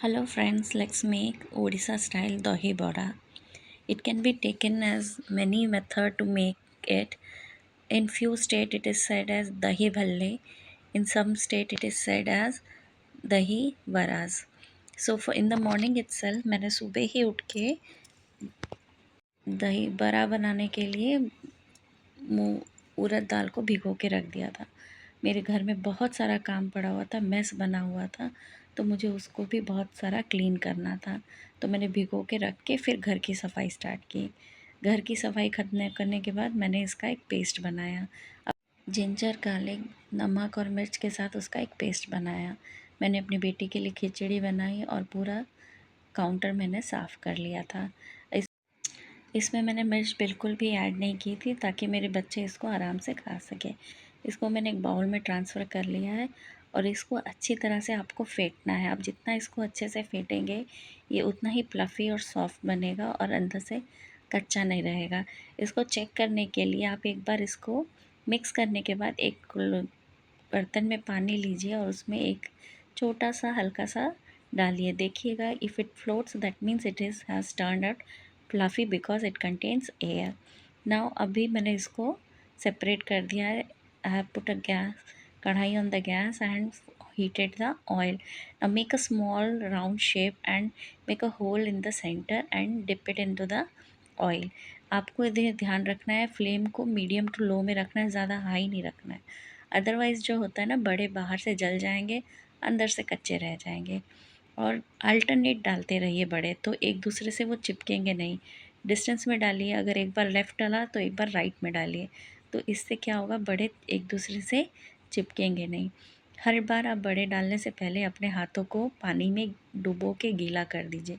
Hello friends, let's make Odisha style dahi bada. It can be taken as many method to make it. In few state it is said as dahi bhalle. In some state it is said as dahi varas. So for in the morning itself मैंने सुबह ही उठ के दही बड़ा बनाने के लिए उड़द दाल को भिगो के रख दिया था। मेरे घर में बहुत सारा काम पड़ा हुआ था, मेस बना हुआ था, तो मुझे उसको भी बहुत सारा क्लीन करना था। तो मैंने भिगो के रख के फिर घर की सफाई स्टार्ट की। घर की सफाई खत्म करने के बाद मैंने इसका एक पेस्ट बनाया। अब जिंजर गार्लिक नमक और मिर्च के साथ उसका एक पेस्ट बनाया। मैंने अपनी बेटी के लिए खिचड़ी बनाई और पूरा काउंटर मैंने साफ़ कर लिया था। इसमें मैंने मिर्च बिल्कुल भी ऐड नहीं की थी ताकि मेरे बच्चे इसको आराम से खा सकें। इसको मैंने एक बाउल में ट्रांसफ़र कर लिया है और इसको अच्छी तरह से आपको फेंटना है। आप जितना इसको अच्छे से फेंटेंगे ये उतना ही प्लफ़ी और सॉफ्ट बनेगा और अंदर से कच्चा नहीं रहेगा। इसको चेक करने के लिए आप एक बार इसको मिक्स करने के बाद एक बर्तन में पानी लीजिए और उसमें एक छोटा सा हल्का सा डालिए। देखिएगा, if it floats that means it is has turned out fluffy because it contains air. Now अभी मैंने इसको सेपरेट कर दिया है। I have put a gas kadai on the gas and heated the oil. Now make a small round shape and make a hole in the center and dip it into the oil. आपको इधर ध्यान रखना है, flame को medium to low में रखना है, ज़्यादा हाई नहीं रखना है। अदरवाइज़ जो होता है ना, बड़े बाहर से जल जाएंगे, अंदर से कच्चे रह जाएंगे। और अल्टरनेट डालते रहिए बड़े, तो एक दूसरे से वो चिपकेंगे नहीं। डिस्टेंस में डालिए, अगर एक बार लेफ़्ट डाला तो एक बार राइट में डालिए, तो इससे क्या होगा, बड़े एक दूसरे से चिपकेंगे नहीं। हर बार आप बड़े डालने से पहले अपने हाथों को पानी में डुबो के गीला कर दीजिए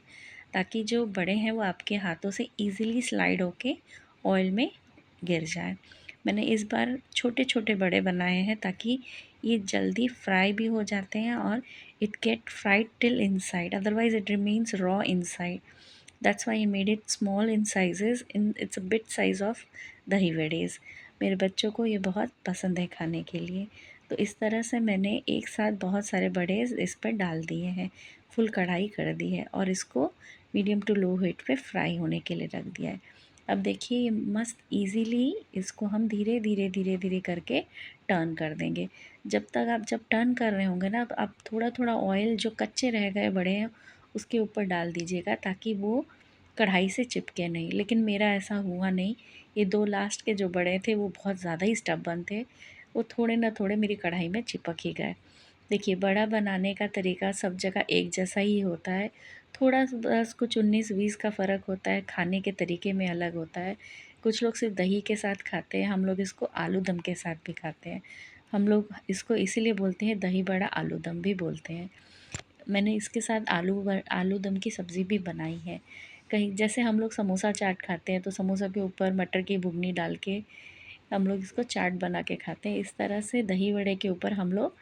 ताकि जो बड़े हैं वो आपके हाथों से ईज़िली स्लाइड होके ऑयल में गिर जाए। मैंने इस बार छोटे छोटे बड़े बनाए हैं ताकि ये जल्दी फ्राई भी हो जाते हैं और it get fried till inside, otherwise it remains raw inside. That's why I made it small in sizes, in it's a bit size of dahi vades. मेरे बच्चों को ये बहुत पसंद है खाने के लिए। तो इस तरह से मैंने एक साथ बहुत सारे बड़े इस पर डाल दिए हैं, फुल कढ़ाई कर दी है और इसको मीडियम टू लो हीट पे फ्राई होने के लिए रख दिया है। अब देखिए, ये मस्त इजीली इसको हम धीरे धीरे धीरे धीरे करके टर्न कर देंगे। जब टर्न कर रहे होंगे ना, तो आप थोड़ा थोड़ा ऑयल जो कच्चे रह गए बड़े हैं उसके ऊपर डाल दीजिएगा ताकि वो कढ़ाई से चिपके नहीं। लेकिन मेरा ऐसा हुआ नहीं। ये दो लास्ट के जो बड़े थे वो बहुत ज़्यादा ही स्टबर्न थे, वो थोड़े ना थोड़े मेरी कढ़ाई में चिपक ही गए। देखिए, बड़ा बनाने का तरीका सब जगह एक जैसा ही होता है, थोड़ा बस कुछ 19-20 का फ़र्क होता है, खाने के तरीके में अलग होता है। कुछ लोग सिर्फ दही के साथ खाते हैं, हम लोग इसको आलू दम के साथ भी खाते हैं। हम लोग इसको इसीलिए बोलते हैं दही बड़ा, आलू दम भी बोलते हैं। मैंने इसके साथ आलू दम की सब्ज़ी भी बनाई है। कहीं जैसे हम लोग समोसा चाट खाते हैं तो समोसा के ऊपर मटर की घुगनी डाल के हम लोग इसको चाट बना के खाते हैं, इस तरह से दही वड़े के ऊपर हम लोग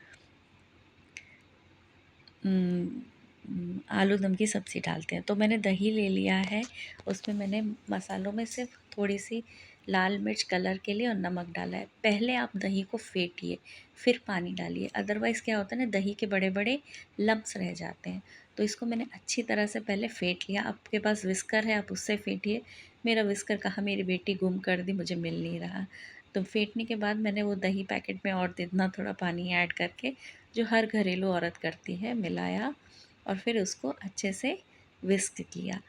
आलू दम की सब्ज़ी डालते हैं। तो मैंने दही ले लिया है, उसमें मैंने मसालों में सिर्फ थोड़ी सी लाल मिर्च कलर के लिए और नमक डाला है। पहले आप दही को फेंटिए, फिर पानी डालिए, अदरवाइज़ क्या होता है ना, दही के बड़े बड़े लम्प्स रह जाते हैं। तो इसको मैंने अच्छी तरह से पहले फेंट लिया। आपके पास विस्कर है, आप उससे फेंटिए। मेरा विस्कर कहाँ, मेरी बेटी गुम कर दी, मुझे मिल नहीं रहा। तो फेंटने के बाद मैंने वो दही पैकेट में और इतना थोड़ा पानी ऐड करके, जो हर घरेलू औरत करती है, मिलाया और फिर उसको अच्छे से विस्क किया।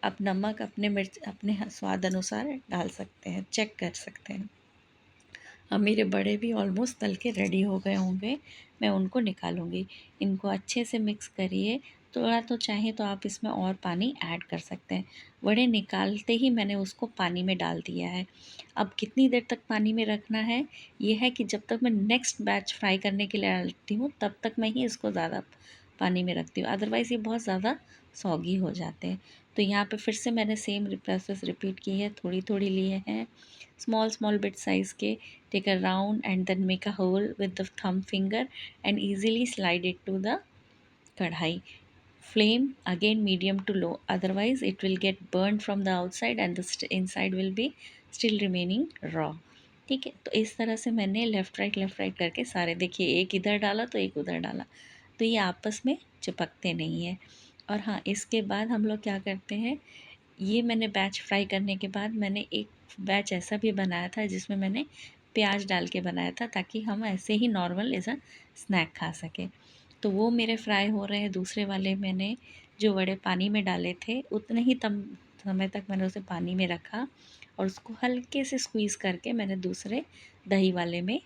आप नमक अपने मिर्च अपने स्वाद अनुसार डाल सकते हैं, चेक कर सकते हैं। अब मेरे बड़े भी ऑलमोस्ट तल के रेडी हो गए होंगे, मैं उनको निकालूंगी। इनको अच्छे से मिक्स करिए। थोड़ा तो चाहे तो आप इसमें और पानी ऐड कर सकते हैं। बड़े निकालते ही मैंने उसको पानी में डाल दिया है। अब कितनी देर तक पानी में रखना है, ये है कि जब तक मैं नेक्स्ट बैच फ्राई करने के लिए डालती हूँ तब तक मैं ही इसको ज़्यादा पानी में रखती हूँ, अदरवाइज़ ये बहुत ज़्यादा सॉगी हो जाते हैं। तो यहाँ पे फिर से मैंने सेम प्रोसेस रिपीट की है, थोड़ी थोड़ी लिए हैं, स्मॉल स्मॉल बिट साइज़ के। Take a round and then make a hole with the thumb finger and easily slide it to the kadhai. Flame again medium to low, otherwise it will get burned from the outside and the inside will be still remaining raw. ठीक है, तो इस तरह से मैंने left right करके सारे, देखिए एक इधर डाला तो एक उधर डाला, तो ये आपस में चिपकते नहीं हैं। और हाँ, इसके बाद हम लोग क्या करते हैं, ये मैंने बैच फ्राई करने के बाद मैंने एक बैच ऐसा भी बनाया था जिसमें मैंने प्याज डाल के बनाया था, ताकि हम ऐसे ही नॉर्मल एज़ अ स्नैक खा सकें। तो वो मेरे फ्राई हो रहे हैं, दूसरे वाले मैंने जो वड़े पानी में डाले थे उतने ही तम समय तक मैंने उसे पानी में रखा और उसको हल्के से स्क्वीज़ करके मैंने दूसरे दही वाले में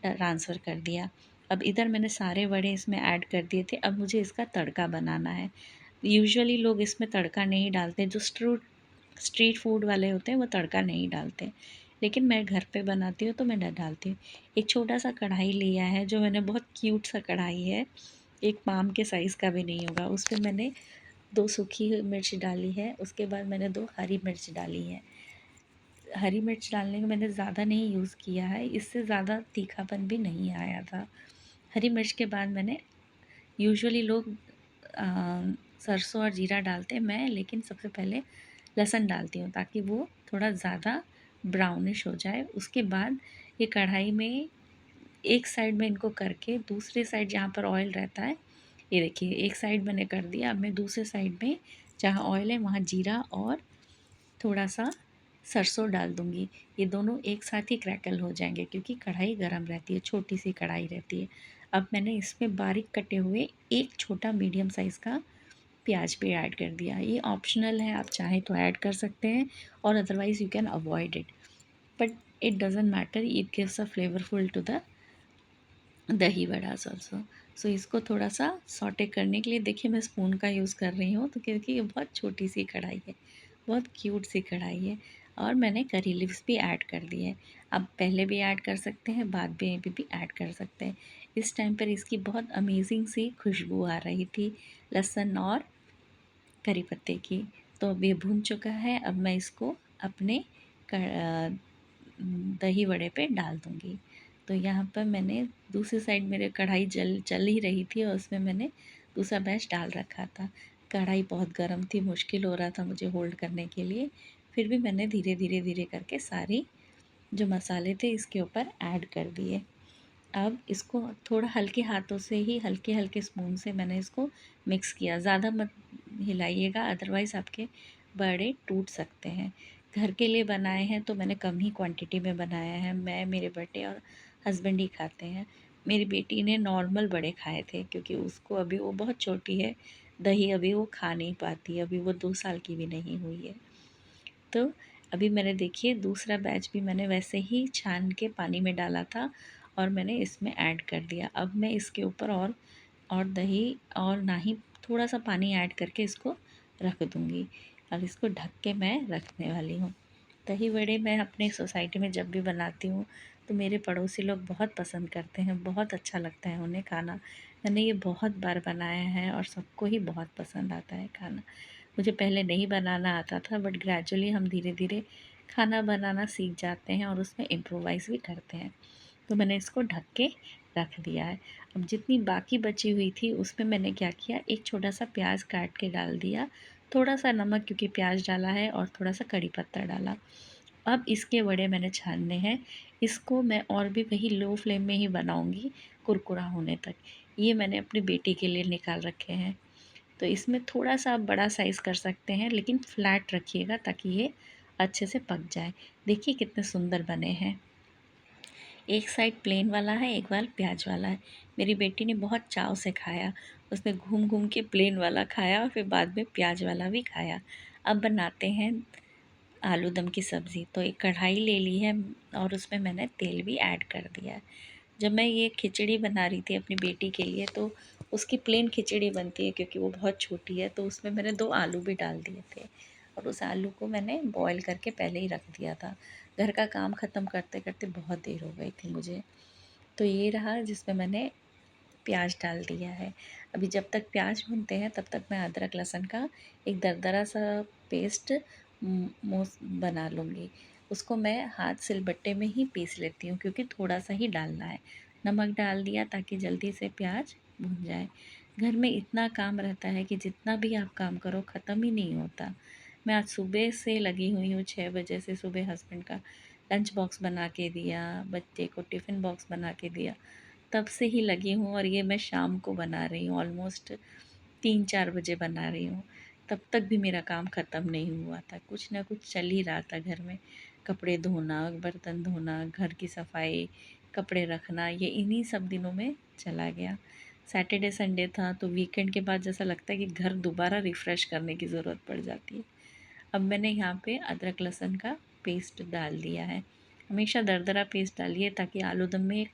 ट्रांसफ़र कर दिया। अब इधर मैंने सारे वड़े इसमें ऐड कर दिए थे, अब मुझे इसका तड़का बनाना है। यूजुअली लोग इसमें तड़का नहीं डालते, जो स्ट्रीट फूड वाले होते हैं वो तड़का नहीं डालते, लेकिन मैं घर पे बनाती हूँ तो मैं डालती हूँ। एक छोटा सा कढ़ाई लिया है, जो मैंने बहुत क्यूट सा कढ़ाई है, एक पाम के साइज़ का भी नहीं होगा, उस पे मैंने 2 सूखी मिर्च डाली है, उसके बाद मैंने 2 हरी मिर्च डाली है। हरी मिर्च डालने का मैंने ज़्यादा नहीं यूज़ किया है, इससे ज़्यादा तीखापन भी नहीं आया था। हरी मिर्च के बाद मैंने, यूजुअली लोग सरसों और जीरा डालते हैं, मैं लेकिन सबसे पहले लहसुन डालती हूँ ताकि वो थोड़ा ज़्यादा ब्राउनिश हो जाए। उसके बाद ये कढ़ाई में एक साइड में इनको करके दूसरे साइड जहाँ पर ऑयल रहता है, ये देखिए एक साइड मैंने कर दिया, अब मैं दूसरे साइड में जहाँ ऑयल है वहाँ जीरा और थोड़ा सा सरसों डाल दूँगी। ये दोनों एक साथ ही क्रैकल हो जाएंगे क्योंकि कढ़ाई गर्म रहती है, छोटी सी कढ़ाई रहती है। अब मैंने इसमें बारीक कटे हुए एक छोटा मीडियम साइज़ का प्याज भी ऐड कर दिया। ये ऑप्शनल है, आप चाहें तो ऐड कर सकते हैं और otherwise you can avoid it, but it doesn't matter, it gives a flavourful to the dahi vadas also. सो इसको थोड़ा सा सॉटे करने के लिए, देखिए मैं स्पून का यूज़ कर रही हूँ, तो क्योंकि ये बहुत छोटी सी कढ़ाई है, बहुत क्यूट सी कढ़ाई है। और मैंने करी लीव्स भी ऐड कर दिए हैं। आप पहले भी ऐड कर सकते हैं, बाद में भी ऐड कर सकते हैं। इस टाइम पर इसकी बहुत अमेजिंग सी खुशबू आ रही थी लहसुन और करी पत्ते की। तो अब ये भुन चुका है, अब मैं इसको अपने दही वड़े पे डाल दूँगी। तो यहाँ पर मैंने दूसरी साइड, मेरे कढ़ाई जल ही रही थी और उसमें मैंने दूसरा बैच डाल रखा था। कढ़ाई बहुत गर्म थी, मुश्किल हो रहा था मुझे होल्ड करने के लिए, फिर भी मैंने धीरे धीरे धीरे करके सारी जो मसाले थे इसके ऊपर ऐड कर दिए। अब इसको थोड़ा हल्के हाथों से ही, हल्के हल्के स्पून से मैंने इसको मिक्स किया, ज़्यादा मत हिलाइएगा अदरवाइज़ आपके बड़े टूट सकते हैं। घर के लिए बनाए हैं तो मैंने कम ही क्वांटिटी में बनाया है, मैं, मेरे बेटे और हस्बैंड ही खाते हैं। मेरी बेटी ने नॉर्मल बड़े खाए थे क्योंकि उसको अभी, वो बहुत छोटी है, दही अभी वो खा नहीं पाती, अभी वो 2 साल की भी नहीं हुई है। तो अभी मैंने, देखिए दूसरा बैच भी मैंने वैसे ही छान के पानी में डाला था और मैंने इसमें ऐड कर दिया। अब मैं इसके ऊपर और दही और ना ही थोड़ा सा पानी ऐड करके इसको रख दूँगी और इसको ढक के मैं रखने वाली हूँ। दही वड़े मैं अपने सोसाइटी में जब भी बनाती हूँ तो मेरे पड़ोसी लोग बहुत पसंद करते हैं, बहुत अच्छा लगता है उन्हें खाना। मैंने ये बहुत बार बनाया है और सबको ही बहुत पसंद आता है खाना। मुझे पहले नहीं बनाना आता था, बट ग्रेजुअली हम धीरे धीरे खाना बनाना सीख जाते हैं और उसमें इम्प्रोवाइज़ भी करते हैं। तो मैंने इसको ढक के रख दिया है। अब जितनी बाकी बची हुई थी उसमें मैंने क्या किया, एक छोटा सा प्याज काट के डाल दिया, थोड़ा सा नमक क्योंकि प्याज डाला है और थोड़ा सा कड़ी पत्ता डाला। अब इसके वड़े मैंने छानने हैं, इसको मैं और भी वही लो फ्लेम में ही बनाऊंगी कुरकुरा होने तक। ये मैंने अपनी बेटी के लिए निकाल रखे हैं। तो इसमें थोड़ा सा आप बड़ा साइज़ कर सकते हैं, लेकिन फ्लैट रखिएगा ताकि ये अच्छे से पक जाए। देखिए कितने सुंदर बने हैं। एक साइड प्लेन वाला है, एक वाला प्याज वाला है। मेरी बेटी ने बहुत चाव से खाया, उसने घूम घूम के प्लेन वाला खाया और फिर बाद में प्याज वाला भी खाया। अब बनाते हैं आलू दम की सब्ज़ी। तो एक कढ़ाई ले ली है और उसमें मैंने तेल भी ऐड कर दिया है। जब मैं ये खिचड़ी बना रही थी अपनी बेटी के लिए, तो उसकी प्लेन खिचड़ी बनती है क्योंकि वो बहुत छोटी है, तो उसमें मैंने 2 आलू भी डाल दिए थे और उस आलू को मैंने बॉईल करके पहले ही रख दिया था। घर का काम ख़त्म करते करते बहुत देर हो गई थी मुझे। तो ये रहा जिसमें मैंने प्याज डाल दिया है। अभी जब तक प्याज भूनते हैं तब तक मैं अदरक लहसुन का एक दरदरा सा पेस्ट मोस बना लूँगी। उसको मैं हाथ सिलबट्टे में ही पीस लेती हूँ क्योंकि थोड़ा सा ही डालना है। नमक डाल दिया ताकि जल्दी से प्याज भुन जाए। घर में इतना काम रहता है कि जितना भी आप काम करो ख़त्म ही नहीं होता। मैं आज सुबह से लगी हुई हूँ, 6 बजे से। सुबह हस्बैंड का लंच बॉक्स बना के दिया, बच्चे को टिफ़िन बॉक्स बना के दिया, तब से ही लगी हूँ और ये मैं शाम को बना रही हूँ। ऑलमोस्ट 3-4 बजे बना रही हूँ, तब तक भी मेरा काम ख़त्म नहीं हुआ था। कुछ ना कुछ चल ही रहा था घर में। कपड़े धोना, बर्तन धोना, घर की सफाई, कपड़े रखना, ये इन्हीं सब दिनों में चला गया। सैटरडे संडे था तो वीकेंड के बाद जैसा लगता है कि घर दोबारा रिफ़्रेश करने की ज़रूरत पड़ जाती है। अब मैंने यहाँ पे अदरक लहसुन का पेस्ट डाल दिया है। हमेशा दरदरा पेस्ट डालिए ताकि आलू दम में एक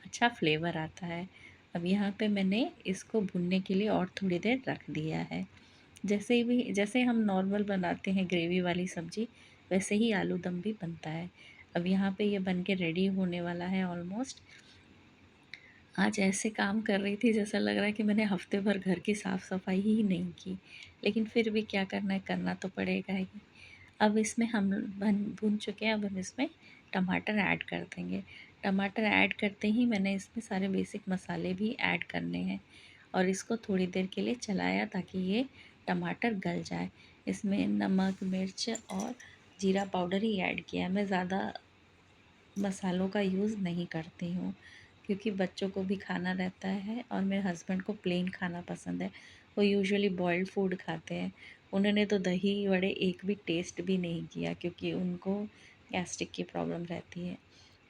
अच्छा फ्लेवर आता है। अब यहाँ पे मैंने इसको भुनने के लिए और थोड़ी देर रख दिया है। जैसे हम नॉर्मल बनाते हैं ग्रेवी वाली सब्ज़ी, वैसे ही आलू दम भी बनता है। अब यहाँ पे ये बन के रेडी होने वाला है ऑलमोस्ट। आज ऐसे काम कर रही थी जैसा लग रहा है कि मैंने हफ्ते भर घर की साफ़ सफाई ही नहीं की, लेकिन फिर भी क्या करना है, करना तो पड़ेगा ही। अब इसमें हम भून चुके हैं, अब हम इसमें टमाटर ऐड कर देंगे। टमाटर ऐड करते ही मैंने इसमें सारे बेसिक मसाले भी ऐड करने हैं और इसको थोड़ी देर के लिए चलाया ताकि ये टमाटर गल जाए। इसमें नमक, मिर्च और जीरा पाउडर ही ऐड किया है। मैं ज़्यादा मसालों का यूज़ नहीं करती हूँ क्योंकि बच्चों को भी खाना रहता है और मेरे हस्बैंड को प्लेन खाना पसंद है। वो यूजुअली बॉइल्ड फूड खाते हैं। उन्होंने तो दही वड़े एक भी टेस्ट भी नहीं किया क्योंकि उनको गैस्ट्रिक की प्रॉब्लम रहती है।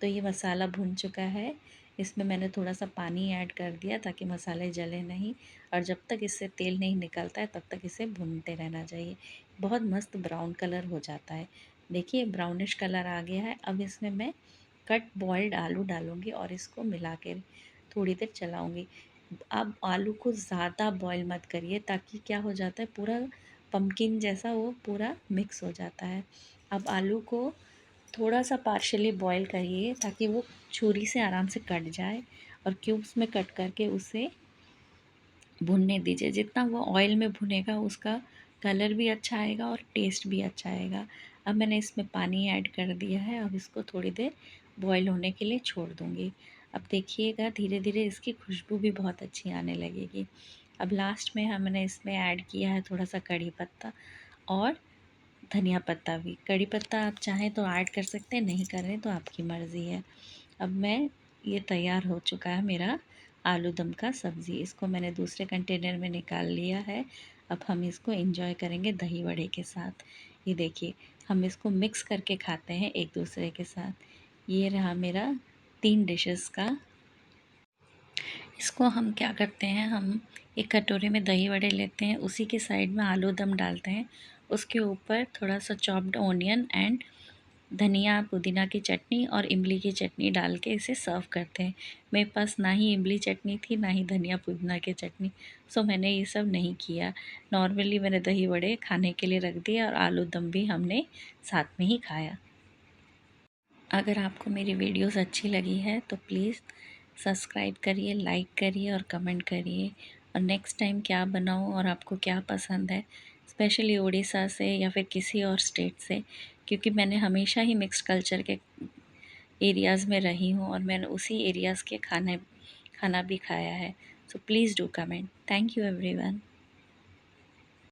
तो ये मसाला भुन चुका है। इसमें मैंने थोड़ा सा पानी ऐड कर दिया ताकि मसाले जले नहीं, और जब तक इससे तेल नहीं निकलता है तब तक इसे भूनते रहना चाहिए। बहुत मस्त ब्राउन कलर हो जाता है। देखिए ब्राउनिश कलर आ गया है। अब इसमें मैं कट बॉइल्ड आलू डालूँगी और इसको मिला के थोड़ी देर चलाऊँगी। अब आलू को ज़्यादा बॉईल मत करिए ताकि क्या हो जाता है, पूरा पम्पकिन जैसा वो पूरा मिक्स हो जाता है। अब आलू को थोड़ा-सा पार्शियली बॉईल करिए ताकि वो छुरी से आराम से कट जाए और क्यूब्स में कट करके उसे भुनने दीजिए। जितना वो ऑयल में भुनेगा उसका कलर भी अच्छा आएगा और टेस्ट भी अच्छा आएगा। अब मैंने इसमें पानी ऐड कर दिया है। अब इसको थोड़ी देर बॉईल होने के लिए छोड़ दूँगी। अब देखिएगा धीरे-धीरे इसकी खुशबू भी बहुत अच्छी आने लगेगी। अब लास्ट में हमने इसमें ऐड किया है थोड़ा-सा कड़ी पत्ता और धनिया पत्ता भी। कड़ी पत्ता आप चाहें तो ऐड कर सकते हैं, नहीं कर रहे तो आपकी मर्ज़ी है। अब ये तैयार हो चुका है मेरा आलू दम का सब्ज़ी। इसको मैंने दूसरे कंटेनर में निकाल लिया है। अब हम इसको एंजॉय करेंगे दही वड़े के साथ। ये देखिए हम इसको मिक्स करके खाते हैं एक दूसरे के साथ। ये रहा मेरा 3 डिशेस का। इसको हम क्या करते हैं, हम एक कटोरे में दही वड़े लेते हैं, उसी के साइड में आलू दम डालते हैं, उसके ऊपर थोड़ा सा चॉप्ड ऑनियन एंड धनिया पुदीना की चटनी और इमली की चटनी डाल के इसे सर्व करते हैं। मेरे पास ना ही इमली चटनी थी ना ही धनिया पुदीना की चटनी, सो मैंने ये सब नहीं किया। नॉर्मली मैंने दही वड़े खाने के लिए रख दिए और आलू दम भी हमने साथ में ही खाया। अगर आपको मेरी वीडियोस अच्छी लगी है तो प्लीज़ सब्सक्राइब करिए, लाइक करिए और कमेंट करिए। और नेक्स्ट टाइम क्या बनाऊँ और आपको क्या पसंद है, स्पेशली उड़ीसा से या फिर किसी और स्टेट से, क्योंकि मैंने हमेशा ही मिक्स्ड कल्चर के एरियाज़ में रही हूँ और मैंने उसी एरियाज़ के खाना भी खाया है। So please do comment. Thank you everyone.